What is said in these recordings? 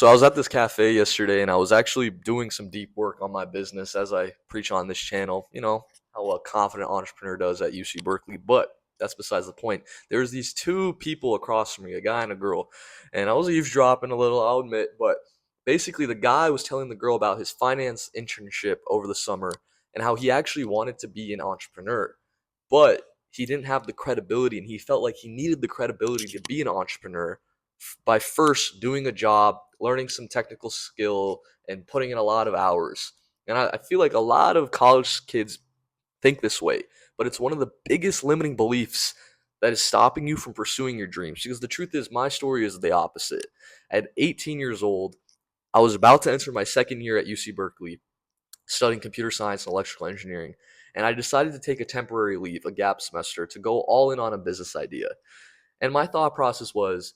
So I was at this cafe yesterday and I was actually doing some deep work on my business as I preach on this channel, how a confident entrepreneur does at UC Berkeley. But that's besides the point. There's these two people across from me, a guy and a girl. And I was eavesdropping a little, I'll admit, but basically the guy was telling the girl about his finance internship over the summer and how he actually wanted to be an entrepreneur. But he didn't have the credibility and he felt like he needed the credibility to be an entrepreneur by first doing a job, learning some technical skill, and putting in a lot of hours. And I feel like a lot of college kids think this way, but it's one of the biggest limiting beliefs that is stopping you from pursuing your dreams. Because the truth is, my story is the opposite. At 18 years old, I was about to enter my second year at UC Berkeley, studying computer science and electrical engineering. And I decided to take a temporary leave, a gap semester, to go all in on a business idea. And my thought process was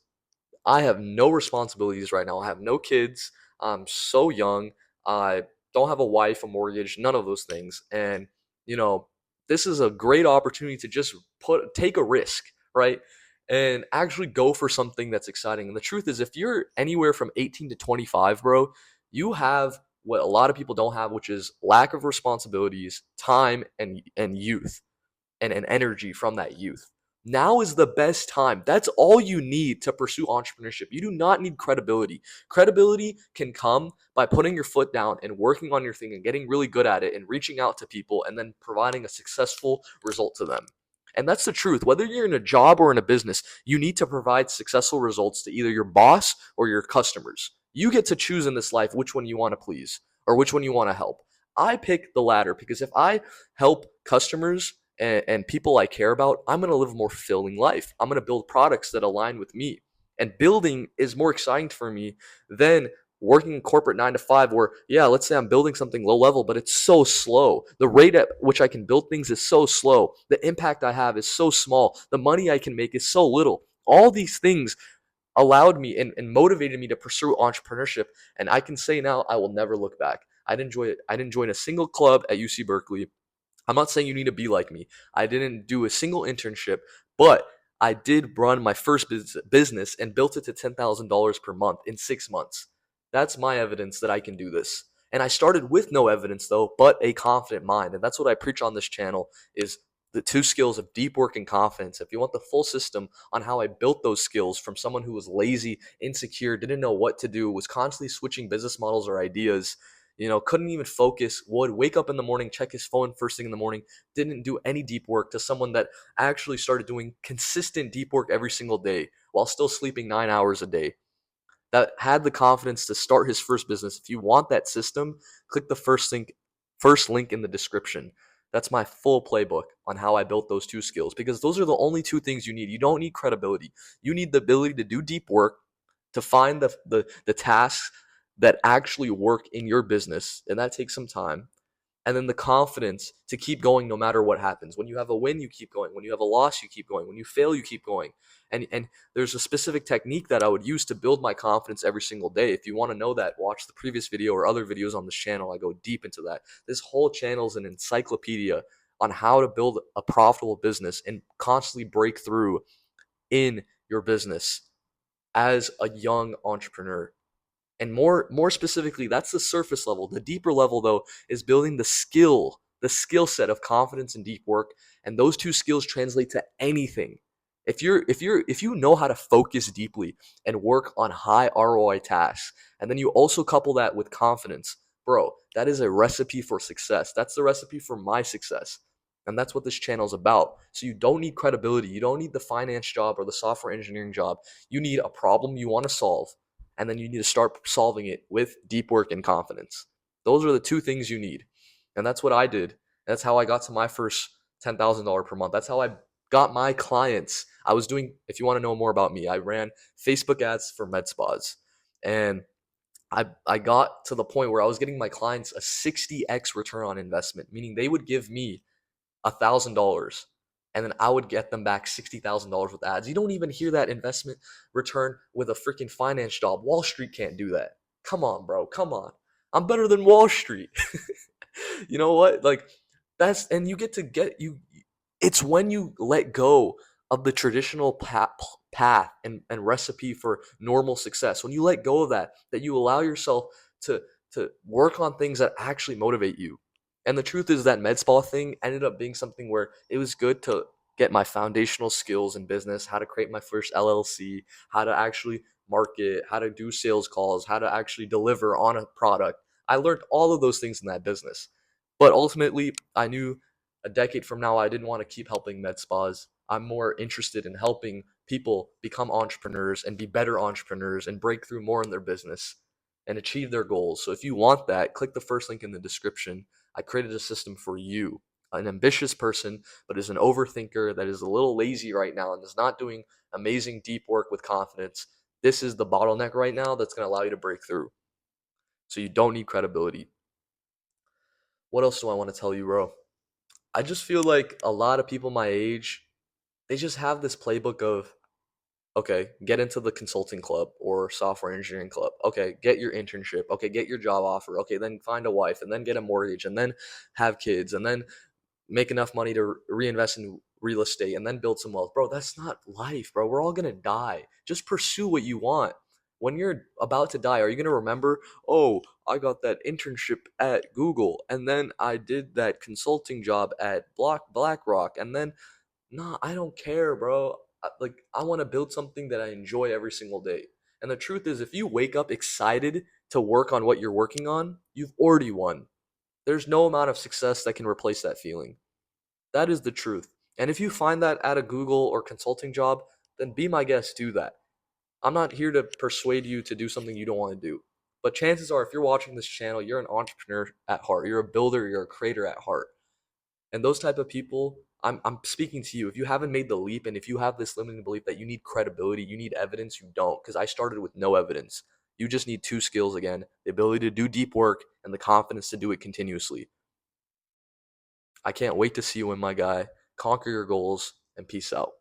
I have no responsibilities right now. I have no kids. I'm so young. I don't have a wife, a mortgage, none of those things. And, you know, this is a great opportunity to just take a risk, right? And actually go for something that's exciting. And the truth is, if you're anywhere from 18 to 25, bro, you have what a lot of people don't have, which is lack of responsibilities, time, and youth and energy from that youth. Now is the best time. That's all you need to pursue entrepreneurship. You do not need credibility. Credibility can come by putting your foot down and working on your thing and getting really good at it and reaching out to people and then providing a successful result to them. And that's the truth. Whether you're in a job or in a business, you need to provide successful results to either your boss or your customers. You get to choose in this life which one you want to please or which one you want to help. I pick the latter because if I help customers and people I care about, I'm going to live a more fulfilling life. I'm going to build products that align with me. And building is more exciting for me than working in corporate 9 to 5 where, yeah, let's say I'm building something low level, but it's so slow. The rate at which I can build things is so slow. The impact I have is so small. The money I can make is so little. All these things allowed me and motivated me to pursue entrepreneurship. And I can say now I will never look back. I'd enjoy it. I didn't join a single club at UC Berkeley. I'm not saying you need to be like me. I didn't do a single internship, but I did run my first business and built it to $10,000 per month in 6 months. That's my evidence that I can do this. And I started with no evidence though, but a confident mind. And that's what I preach on this channel is the two skills of deep work and confidence. If you want the full system on how I built those skills from someone who was lazy, insecure, didn't know what to do, was constantly switching business models or ideas, couldn't even focus, would wake up in the morning, check his phone first thing in the morning, didn't do any deep work, to someone that actually started doing consistent deep work every single day while still sleeping 9 hours a day, that had the confidence to start his first business. If you want that system, click the first link in the description. That's my full playbook on how I built those two skills, because those are the only two things you need. You don't need credibility. You need the ability to do deep work, to find the tasks that actually work in your business, and that takes some time. And then the confidence to keep going no matter what happens. When you have a win, you keep going. When you have a loss, you keep going. When you fail, you keep going. And there's a specific technique that I would use to build my confidence every single day. If you want to know that, watch the previous video or other videos on this channel. I go deep into that. This whole channel is an encyclopedia on how to build a profitable business and constantly break through in your business as a young entrepreneur. And more specifically, that's the surface level. The deeper level though is building the skill set of confidence and deep work, and those two skills translate to anything. If you know how to focus deeply and work on high ROI tasks, and then you also couple that with confidence, bro, that is a recipe for success. That's the recipe for my success. And that's what this channel is about. So you don't need credibility. You don't need the finance job or the software engineering job. You need a problem you want to solve, and then you need to start solving it with deep work and confidence. Those are the two things you need. And that's what I did. That's how I got to my first $10,000 per month. That's how I got my clients. I was doing, if you want to know more about me, I ran Facebook ads for med spas. And I got to the point where I was getting my clients a 60x return on investment, meaning they would give me $1,000 and then I would get them back $60,000 with ads. You don't even hear that investment return with a freaking finance job. Wall Street can't do that. Come on, bro. Come on. I'm better than Wall Street. You know what? Like, and you get to get you it's when you let go of the traditional path and recipe for normal success. When you let go of that, that you allow yourself to work on things that actually motivate you. And the truth is that med spa thing ended up being something where it was good to get my foundational skills in business, how to create my first LLC, how to actually market, how to do sales calls, how to actually deliver on a product. I learned all of those things in that business. But ultimately, I knew a decade from now I didn't want to keep helping med spas. I'm more interested in helping people become entrepreneurs and be better entrepreneurs and break through more in their business and achieve their goals. So if you want that, click the first link in the description. I created a system for you, an ambitious person, but is an overthinker that is a little lazy right now and is not doing amazing deep work with confidence. This is the bottleneck right now that's going to allow you to break through. So you don't need credibility. What else do I want to tell you, bro? I just feel like a lot of people my age, they just have this playbook of, okay, get into the consulting club or software engineering club. Okay, get your internship. Okay, get your job offer. Okay, then find a wife and then get a mortgage and then have kids and then make enough money to reinvest in real estate and then build some wealth. Bro, that's not life, bro. We're all going to die. Just pursue what you want. When you're about to die, are you going to remember, oh, I got that internship at Google and then I did that consulting job at BlackRock and then nah, I don't care, bro. Like, I want to build something that I enjoy every single day. And the truth is, if you wake up excited to work on what you're working on, you've already won. There's no amount of success that can replace that feeling. That is the truth. And if you find that at a Google or consulting job, then be my guest, do that. I'm not here to persuade you to do something you don't want to do. But chances are, if you're watching this channel, you're an entrepreneur at heart. You're a builder, you're a creator at heart. And those type of people, I'm speaking to you. If you haven't made the leap and if you have this limiting belief that you need credibility, you need evidence, you don't. Because I started with no evidence. You just need two skills again: the ability to do deep work and the confidence to do it continuously. I can't wait to see you in, my guy. Conquer your goals and peace out.